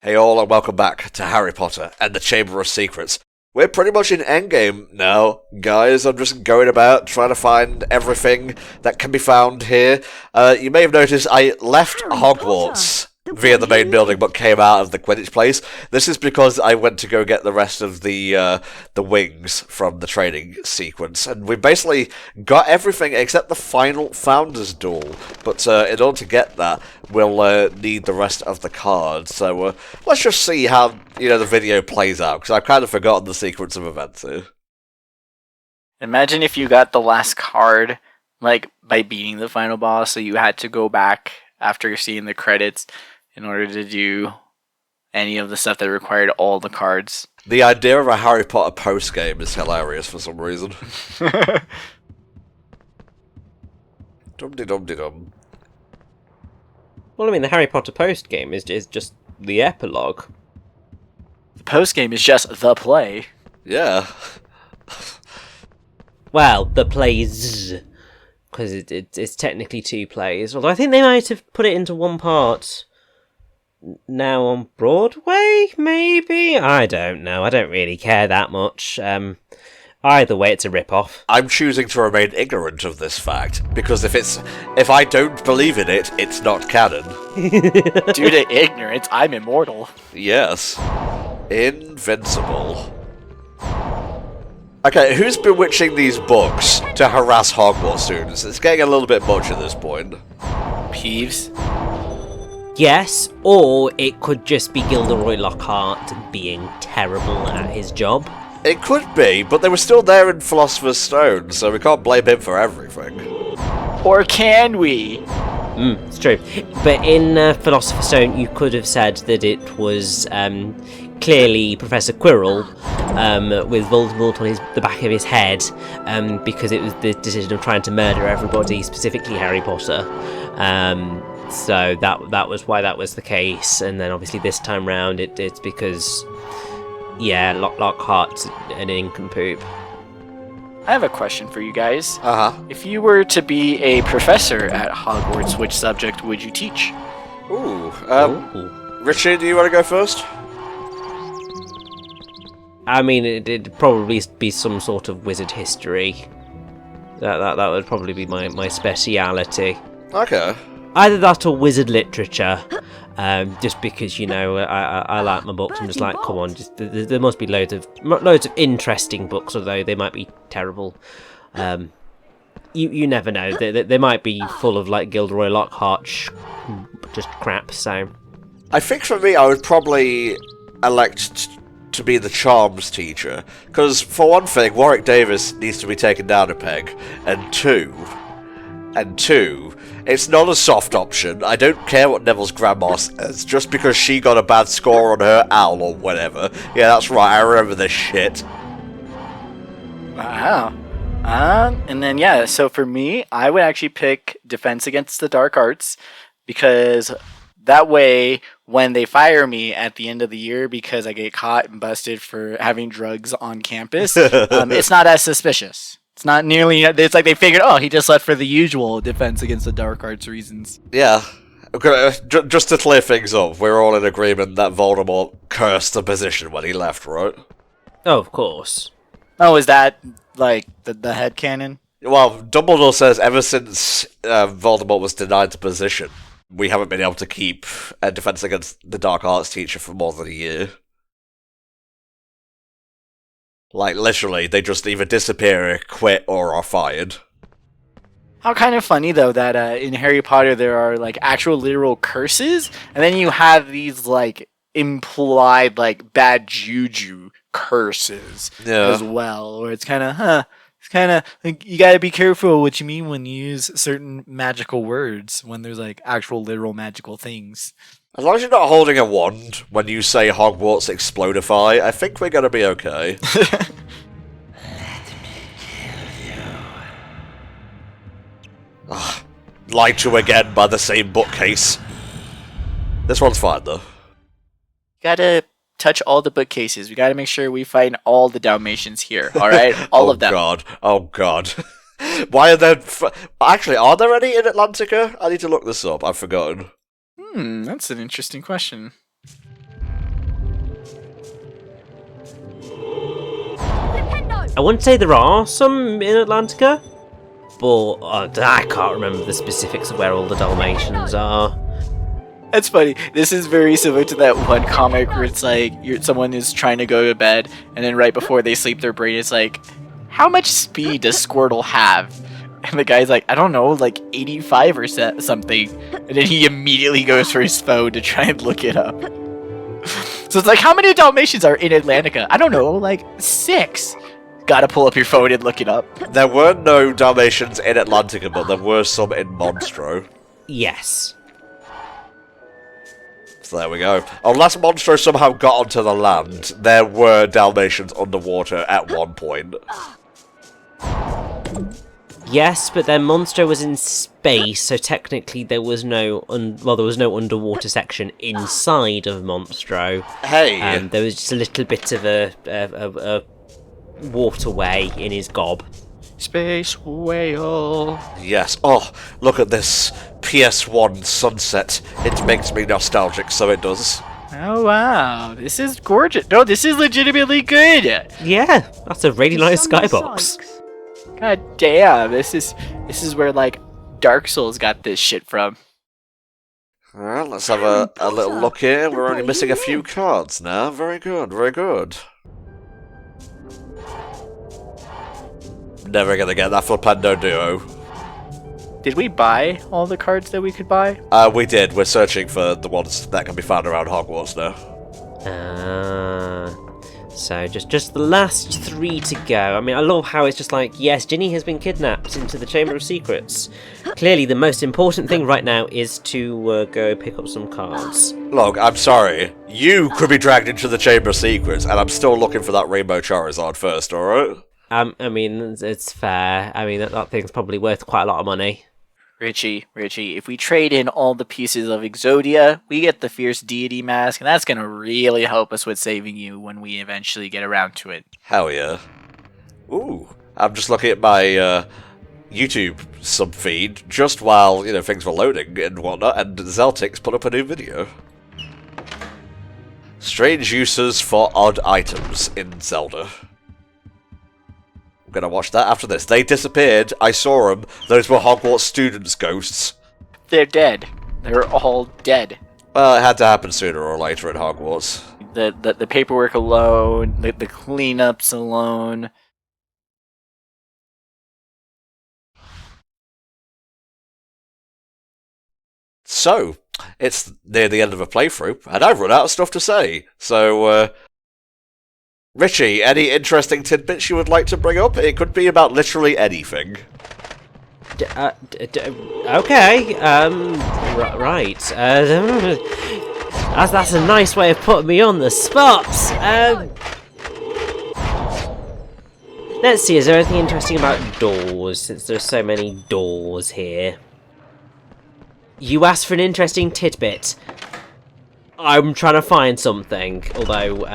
Hey all, and welcome back to Harry Potter and the Chamber of Secrets. We're pretty much in endgame now, guys. I'm just going about trying to find everything that can be found here. You may have noticed I left Hogwarts via the main building, but came out of the Quidditch place. This is because I went to go get the rest of the wings from the training sequence, and we basically got everything except the final Founders Duel. But in order to get that, we'll need the rest of the cards. So let's just see how the video plays out, because I've kind of forgotten the sequence of events here. Imagine if you got the last card, like, by beating the final boss, so you had to go back after seeing the credits in order to do any of the stuff that required all the cards. The idea of a Harry Potter post-game is hilarious for some reason. Dum-de-dum-de-dum. Well, I mean, the Harry Potter post-game is just the epilogue. The post-game is just the play. Yeah. Well, the plays, because it's technically two plays. Although I think they might have put it into one part now on Broadway, maybe? I don't know. I don't really care that much. Either way, it's a rip-off. I'm choosing to remain ignorant of this fact, because if I don't believe in it, it's not canon. Due to ignorance, I'm immortal. Yes. Invincible. Okay, who's bewitching these books to harass Hogwarts students? It's getting a little bit much at this point. Peeves? Yes, or it could just be Gilderoy Lockhart being terrible at his job. It could be, but they were still there in Philosopher's Stone, so we can't blame him for everything. Or can we? It's true. But in Philosopher's Stone, you could have said that it was clearly Professor Quirrell with Voldemort on the back of his head, because it was the decision of trying to murder everybody, specifically Harry Potter. So that was why that was the case. And then obviously this time round, it's because, yeah, Lockhart's an nincompoop. I have a question for you guys. Uh-huh. If you were to be a professor at Hogwarts, which subject would you teach? Ooh. Richard, do you want to go first? I mean, it'd probably be some sort of wizard history. That would probably be my speciality. Okay. Either that or wizard literature. Just because, I like my books. I'm just like, come on, there must be loads of interesting books, although they might be terrible. You never know. They might be full of like Gilderoy Lockhart just crap. So I think for me, I would probably elect to be the charms teacher, because for one thing, Warwick Davis needs to be taken down a peg, and two, it's not a soft option. I don't care what Neville's grandma says, just because she got a bad score on her owl or whatever. Yeah, that's right, I remember this shit. Wow. And then, yeah, so for me, I would actually pick Defense Against the Dark Arts, because that way, when they fire me at the end of the year because I get caught and busted for having drugs on campus, it's not as suspicious. It's not nearly... It's like they figured, he just left for the usual Defense Against the Dark Arts reasons. Yeah. Okay, just to clear things up, we're all in agreement that Voldemort cursed the position when he left, right? oh, of course. Oh, is that, like, the headcanon? Well, Dumbledore says ever since Voldemort was denied the position, we haven't been able to keep a Defense Against the Dark Arts teacher for more than a year. Like, literally, they just either disappear, quit, or are fired. How kind of funny, though, that in Harry Potter there are, like, actual literal curses, and then you have these, like, implied, like, bad juju curses as well, where it's kind of, it's kind of, like, you gotta be careful what you mean when you use certain magical words when there's, like, actual literal magical things. As long as you're not holding a wand when you say Hogwarts Explodify, I think we're gonna be okay. Lied to again by the same bookcase. This one's fine, though. Gotta touch all the bookcases. We gotta make sure we find all the Dalmatians here, alright? All of them. Oh god. Why are there... Actually, are there any in Atlantica? I need to look this up, I've forgotten. That's an interesting question. I wouldn't say there are some in Atlantica, but I can't remember the specifics of where all the Dalmatians are. That's funny. This is very similar to that one comic where it's like someone is trying to go to bed, and then right before they sleep, their brain is like, "How much speed does Squirtle have?" And the guy's like, "I don't know, like 85 or something." And then he immediately goes for his phone to try and look it up. So it's like, how many Dalmatians are in Atlantica? I don't know, like 6. Gotta pull up your phone and look it up. There were no Dalmatians in Atlantica, but there were some in Monstro. Yes. So there we go. Unless Monstro somehow got onto the land, there were Dalmatians underwater at one point. Yes, but then Monstro was in space, so technically there was no there was no underwater section inside of Monstro. Hey! There was just a little bit of a waterway in his gob. Space whale. Yes. Oh, look at this PS1 sunset. It makes me nostalgic, so it does. Oh wow, this is gorgeous. No, this is legitimately good. Yeah, that's a really nice skybox. God damn, this is where like Dark Souls got this shit from. Alright, let's have a little look here. We're only missing a few cards now. Very good, very good. Never gonna get that Flipendo Duo. Did we buy all the cards that we could buy? We did. We're searching for the ones that can be found around Hogwarts now. So just the last 3 to go. I mean, I love how it's just like, yes, Ginny has been kidnapped into the Chamber of Secrets. Clearly, the most important thing right now is to go pick up some cards. Look, I'm sorry. You could be dragged into the Chamber of Secrets, and I'm still looking for that Rainbow Charizard first, alright? I mean, it's fair. I mean, that thing's probably worth quite a lot of money. Richie, if we trade in all the pieces of Exodia, we get the Fierce Deity Mask, and that's going to really help us with saving you when we eventually get around to it. Hell yeah. Ooh, I'm just looking at my YouTube sub-feed just while, things were loading and whatnot, and Zeltix put up a new video. Strange uses for odd items in Zelda. I'm gonna watch that after this. They disappeared. I saw them. Those were Hogwarts students' ghosts. They're dead. They're all dead. Well, it had to happen sooner or later at Hogwarts. The paperwork alone, the cleanups alone. So, it's near the end of a playthrough, and I've run out of stuff to say. So, Richie, any interesting tidbits you would like to bring up? It could be about literally anything. Okay, right. That's a nice way of putting me on the spot. Let's see, is there anything interesting about doors, since there's so many doors here? You asked for an interesting tidbit. I'm trying to find something, although,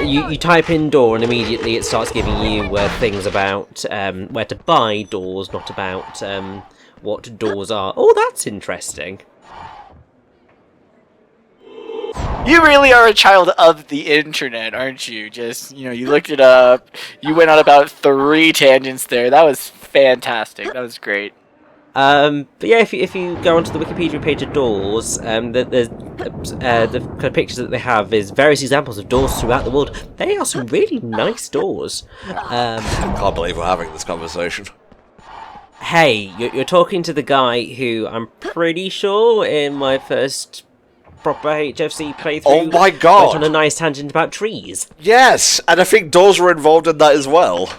you type in door and immediately it starts giving you things about where to buy doors, not about what doors are. Oh, that's interesting. You really are a child of the internet, aren't you? Just, you looked it up. You went on about 3 tangents there. That was fantastic. That was great. But yeah, if you go onto the Wikipedia page of doors, the kind of pictures that they have is various examples of doors throughout the world. They are some really nice doors. I can't believe we're having this conversation. Hey, you're talking to the guy who I'm pretty sure in my first proper HFC playthrough. Oh my god! Went on a nice tangent about trees. Yes, and I think doors were involved in that as well.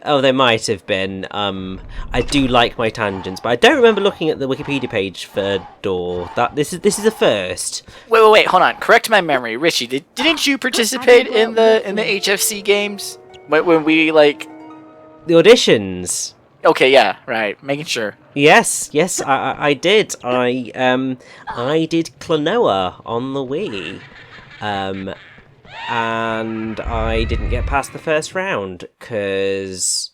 Oh, they might have been. I do like my tangents, but I don't remember looking at the Wikipedia page for door. This is a first. Wait, hold on. Correct my memory, Richie. Didn't you participate in the HFC games when we the auditions? Okay, yeah, right. Making sure. Yes, I did. I did Klonoa on the Wii. And I didn't get past the first round because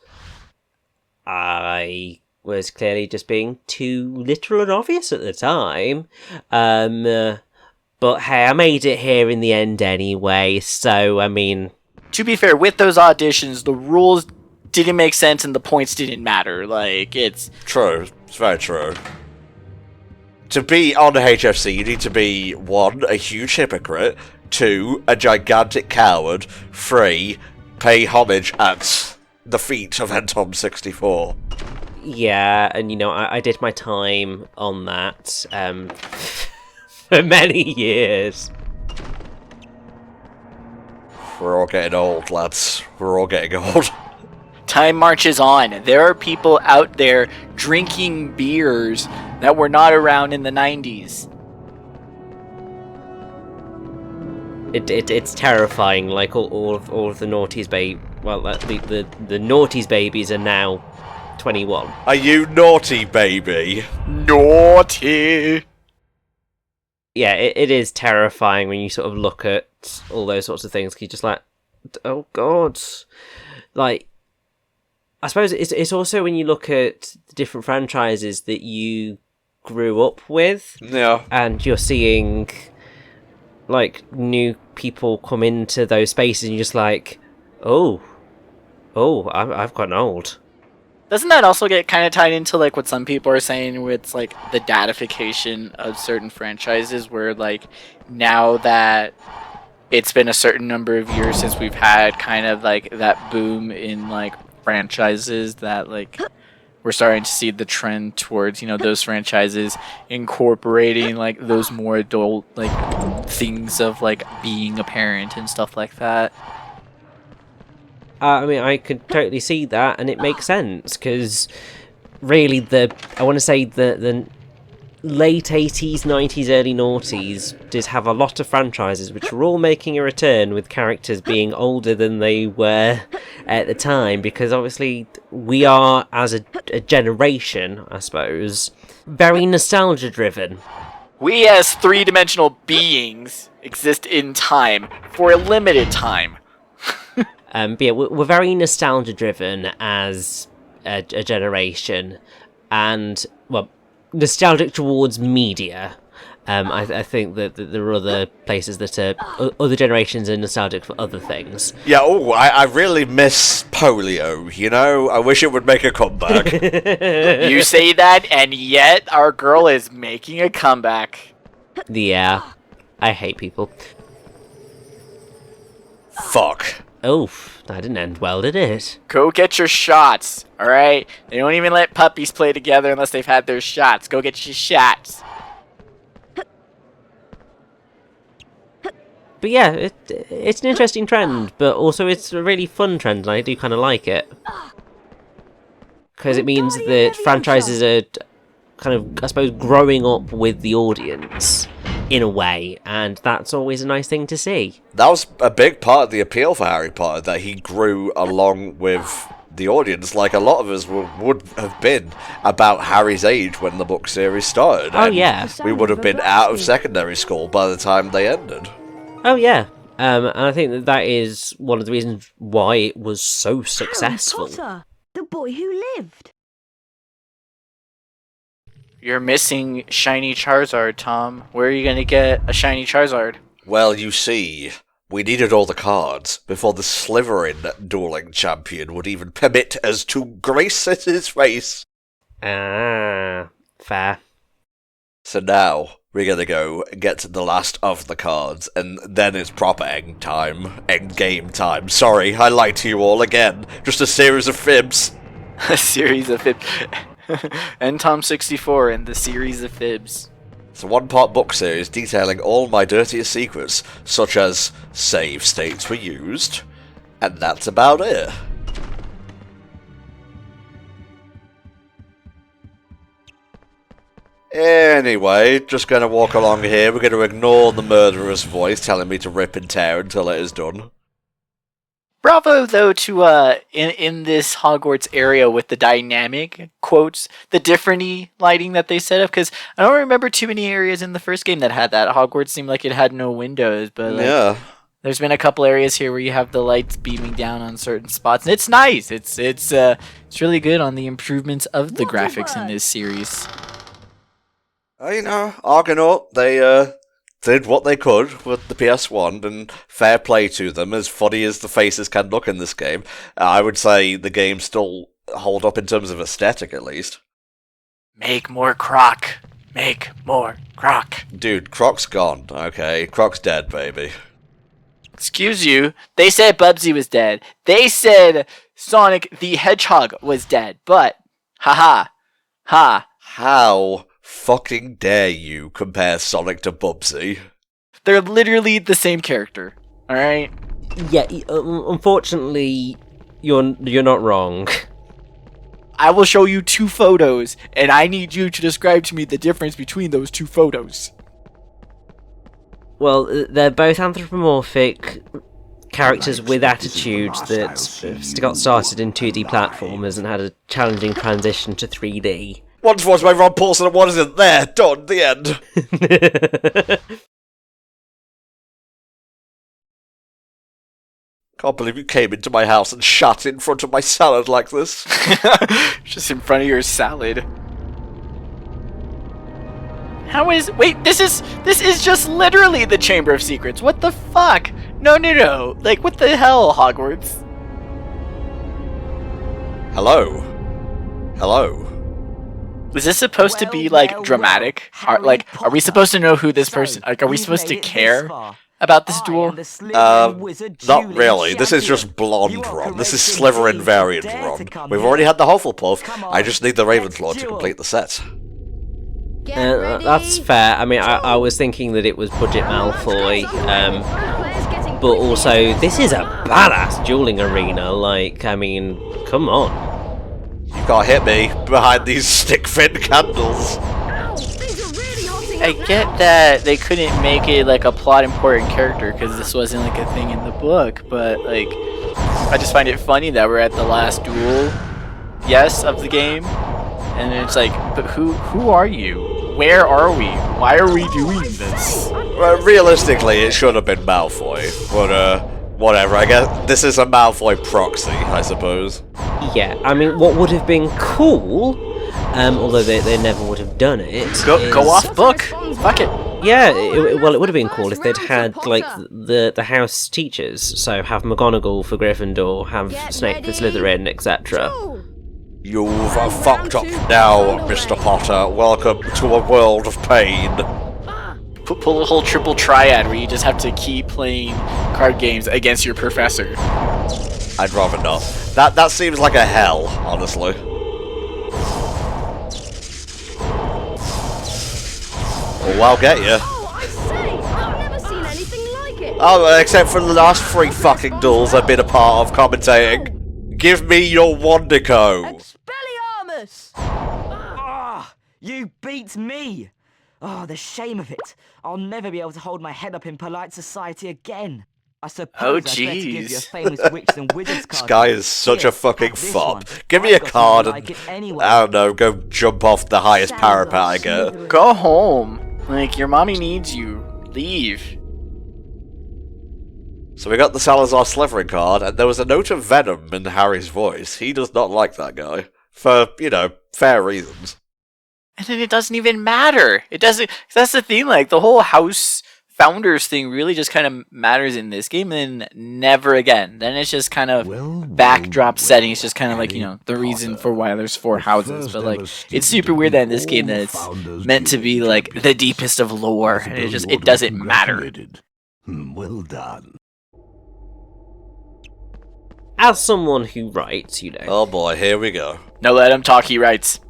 I was clearly just being too literal and obvious at the time. But hey, I made it here in the end anyway, so I mean, to be fair, with those auditions, the rules didn't make sense and the points didn't matter. Like, it's... True. It's very true. To be on HFC, you need to be 1, a huge hypocrite, 2, a gigantic coward, 3, pay homage at the feet of Entom 64. Yeah, and I did my time on that for many years. We're all getting old, lads. We're all getting old. Time marches on. There are people out there drinking beers that were not around in the 90s. It's terrifying. Like all of the naughties the naughties babies are now 21. Are you naughty, baby? Naughty! Yeah, it is terrifying when you sort of look at all those sorts of things. You're just like, oh god. Like, I suppose it's also when you look at the different franchises that you grew up with. Yeah. And you're seeing, like, new people come into those spaces and you're just like, I've gotten old. Doesn't that also get kind of tied into, like, what some people are saying with, like, the datification of certain franchises where, like, now that it's been a certain number of years since we've had kind of, like, that boom in, like, franchises that, like, we're starting to see the trend towards, those franchises incorporating, like, those more adult, like, things of, like, being a parent and stuff like that. I mean, I could totally see that, and it makes sense, because really I want to say the late 80s, 90s, early noughties did have a lot of franchises which were all making a return with characters being older than they were at the time, because obviously we are, as a generation, I suppose, very nostalgia driven. We as three-dimensional beings exist in time for a limited time. But yeah, we're very nostalgia driven as a generation, and well, nostalgic towards media. I think that there are other places that other generations are nostalgic for other things. Yeah, I really miss polio, I wish it would make a comeback. You say that, and yet our girl is making a comeback. Yeah, I hate people. Fuck. Oof, that didn't end well, did it? Go get your shots, alright? They don't even let puppies play together unless they've had their shots. Go get your shots. But yeah, it's an interesting trend, but also it's a really fun trend, and I do kind of like it. Because it means that franchises are kind of, I suppose, growing up with the audience in a way, and that's always a nice thing to see. That was a big part of the appeal for Harry Potter, that he grew along with the audience, like a lot of us would have been about Harry's age when the book series started. Oh, yeah. We would have been out of secondary school by the time they ended. Oh, yeah. And I think that is one of the reasons why it was so successful. Harry Potter, the boy who lived. You're missing shiny Charizard, Tom. Where are you going to get a shiny Charizard? Well, you see, we needed all the cards before the Slytherin dueling champion would even permit us to grace his race. Ah, fair. So now, we're gonna go get the last of the cards, and then it's proper end game time. Sorry, I lied to you all again. Just a series of fibs. A series of fibs. And Tom 64 and the series of fibs. It's a one-part book series detailing all my dirtiest secrets, such as save states were used, and that's about it. Anyway, just gonna walk along here. We're gonna ignore the murderous voice telling me to rip and tear until it is done. Bravo, though, to in this Hogwarts area with the dynamic quotes, the different lighting that they set up. Because I don't remember too many areas in the first game that had that. Hogwarts seemed like it had no windows, but Yeah. there's been a couple areas here where you have the lights beaming down on certain spots, and it's nice. It's really good on the improvements of the graphics in this series. Argonaut, did what they could with the PS1, and fair play to them. As funny as the faces can look in this game, I would say the game still hold up in terms of aesthetic, at least. Make more Croc. Make more Croc. Dude, Croc's gone, okay? Croc's dead, baby. Excuse you. They said Bubsy was dead. They said Sonic the Hedgehog was dead. But, haha. Ha. How fucking dare you compare Sonic to Bubsy? They're literally the same character. Alright? Yeah, unfortunately, you're not wrong. I will show you 2 photos, and I need you to describe to me the difference between those 2 photos. Well, they're both anthropomorphic characters with attitudes that got started in 2D platformers and had a challenging transition to 3D. One's voiced by Ron Paulson and one isn't there. Done. The end. Can't believe you came into my house and shat in front of my salad like this. Just in front of your salad. Wait, this is just literally the Chamber of Secrets. What the fuck? No. Like, what the hell, Hogwarts? Hello. Was this supposed to be, like, dramatic? Are we supposed to know who this person... Like, are we supposed to care about this duel? Not really. This is just blonde Ron. This is Slytherin variant Ron. We've already had the Hufflepuff. I just need the Ravenclaw to complete the set. That's fair. I mean, I was thinking that it was Budget Malfoy, but also, this is a badass dueling arena. Like, I mean, come on. You can't hit me behind these stick-fin candles. I get that they couldn't make it like a plot important character because this wasn't like a thing in the book, but like I just find it funny that we're at the last duel, yes, of the game, and it's like, but who are you? Where are we? Why are we doing this? Well, realistically, it should have been Malfoy, but whatever. I guess this is a Malfoy proxy, I suppose. Yeah, I mean, what would have been cool, although they never would have done it. Go off book. Fuck it. Yeah, it would have been cool if they'd had like the house teachers. So have McGonagall for Gryffindor, have Snape for Slytherin, etc. You've fucked up now, Mr. Potter. Welcome to a world of pain. Pull a whole triple triad where you just have to keep playing card games against your professor. I'd rather not. That seems like a hell, honestly. Oh, I'll get you. Oh, I say, I've never seen anything like it. Oh, except for the last 3 fucking duels I've been a part of commentating. Give me your Wondico. Expelliarmus! Ah, you beat me! Oh, the shame of it. I'll never be able to hold my head up in polite society again. I suppose I'd better give you a jeez. famous witches and wizards This card. guy is such Here, a fucking have this fob. one. Give me a I've got card something and, like it anyway. I don't know, go jump off the highest parapet I get. Go home. Like, your mommy needs you. Leave. So we got the Salazar Slytherin card, and there was a note of venom in Harry's voice. He does not like that guy. For, fair reasons. And then it doesn't even matter. It doesn't. That's the thing. Like, the whole house founders thing really just kind of matters in this game, and then never again. Then it's just kind of backdrop setting. It's just kind of like, the reason for why there's 4 houses. But like, it's super weird that in this game that it's meant to be like the deepest of lore, and it doesn't matter. Well done. As someone who writes, Oh boy, here we go. No, let him talk. He writes.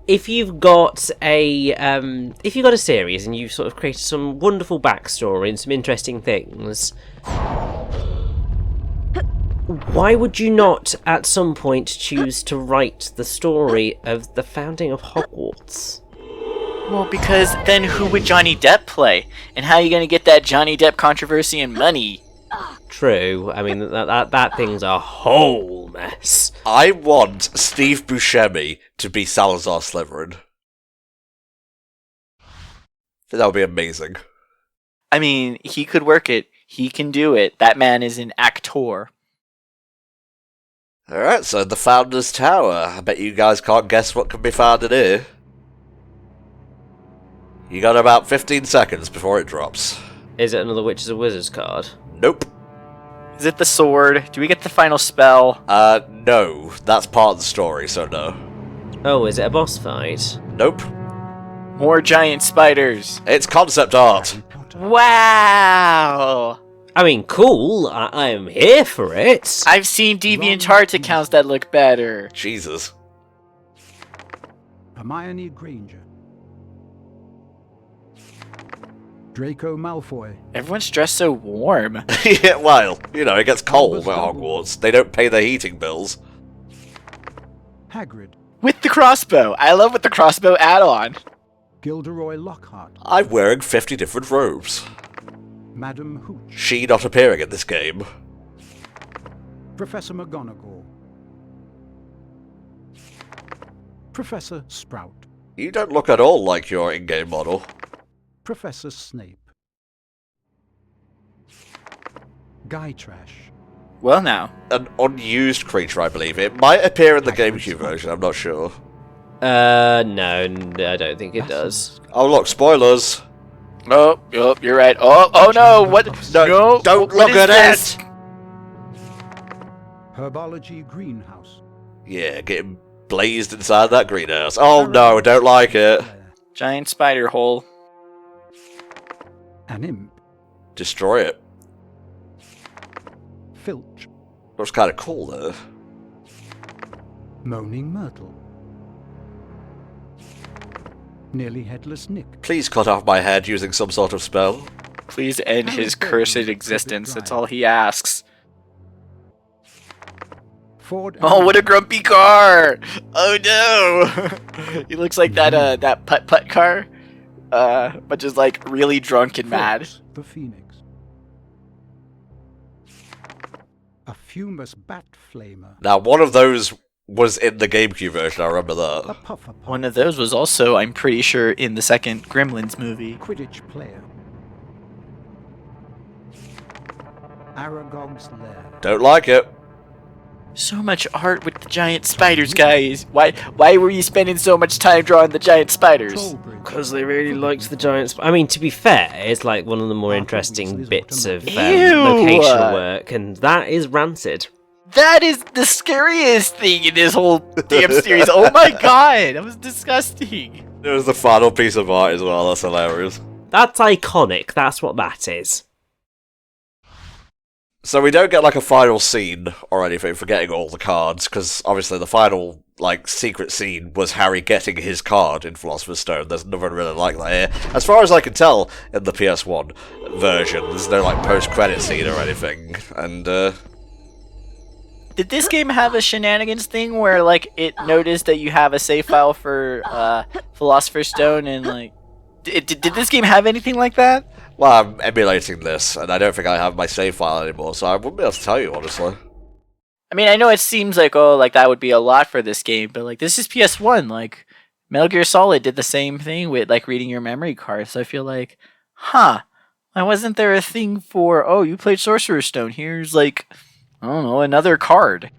if you've got a series and you've sort of created some wonderful backstory and some interesting things, why would you not at some point choose to write the story of the founding of Hogwarts? Well, because then who would Johnny Depp play? And how are you going to get that Johnny Depp controversy and money? True. I mean, that thing's a whole mess. I want Steve Buscemi to be Salazar Slytherin. That would be amazing. I mean, he could work it. He can do it. That man is an actor. Alright, so the Founder's Tower. I bet you guys can't guess what can be found in here. You got about 15 seconds before it drops. Is it another Witches and Wizards card? Nope. Is it the sword? Do we get the final spell? No. That's part of the story, so no. Oh, is it a boss fight? Nope. More giant spiders. It's concept art. Wow! I mean, cool. I am here for it. I've seen DeviantArt accounts that look better. Jesus. Hermione Granger. Draco Malfoy. Everyone's dressed so warm. Yeah, well, you know, it gets cold at Hogwarts. They don't pay their heating bills. Hagrid. With the crossbow. I love with the crossbow add-on. Gilderoy Lockhart. I'm wearing 50 different robes. Madam Hooch. She not appearing in this game. Professor McGonagall. Professor Sprout. You don't look at all like your in-game model. Professor Snape. Guy Trash. Well now. An unused creature, I believe. It might appear in the GameCube version, I'm not sure. No, I don't think it does. Oh look, spoilers! Oh, you're right. Oh no, what? No, Don't what look is at this? it! Herbology Greenhouse. Yeah, getting blazed inside that greenhouse. Oh no, I don't like it. Giant spider hole. An imp. Destroy it. Filch. Looks kind of cool though. Moaning Myrtle. Nearly Headless Nick. Please cut off my head using some sort of spell. Please end his cursed existence. That's all he asks. Ford. Oh, what a grumpy car! Oh no! He looks like that putt-putt car, but just like really drunk and mad. Fawkes the Phoenix. A fumous bat flamer. Now, one of those was in the GameCube version, I remember A that. puffer puff. One of those was also, I'm pretty sure, in the second Gremlins movie. Quidditch player. Aragog's lair. Don't like it. So much art with the giant spiders, guys. Why were you spending so much time drawing the giant spiders? Trollbridge. Because they really liked the giant I mean, to be fair, it's like one of the more interesting bits of Ew. locational work, and that is Rancid. That is the scariest thing in this whole damn series. Oh my god, that was disgusting. It was the final piece of art as well, that's hilarious. That's iconic, that's what that is. So we don't get like a final scene or anything for getting all the cards, because obviously the final like secret scene was Harry getting his card in Philosopher's Stone. There's nothing really like that here. As far as I can tell in the PS1 version, there's no like post-credit scene or anything, and Did this game have a shenanigans thing where like it noticed that you have a save file for Philosopher's Stone and like did this game have anything like that? well, I'm emulating this, and I don't think I have my save file anymore, so I wouldn't be able to tell you, honestly. I mean, I know it seems like like that would be a lot for this game, but like this is PS1. Like Metal Gear Solid did the same thing with like reading your memory card. So I feel like, why wasn't there a thing for you played Sorcerer's Stone? Here's like, I don't know, another card.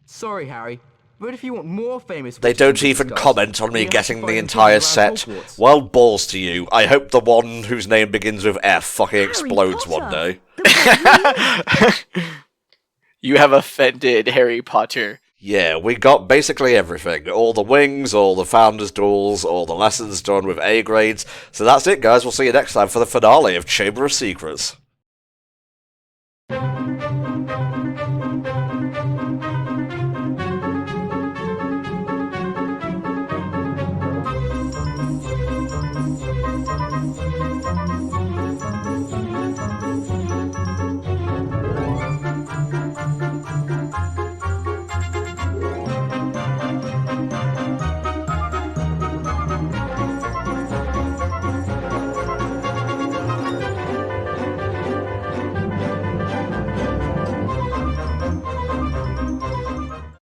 Sorry, Harry, but if you want more famous... They don't even comment on me getting the entire set. Well, balls to you. I hope the one whose name begins with F fucking explodes one day. You have offended Harry Potter. Yeah, we got basically everything. All the wings, all the founders' duels, all the lessons done with A grades. So that's it, guys. We'll see you next time for the finale of Chamber of Secrets.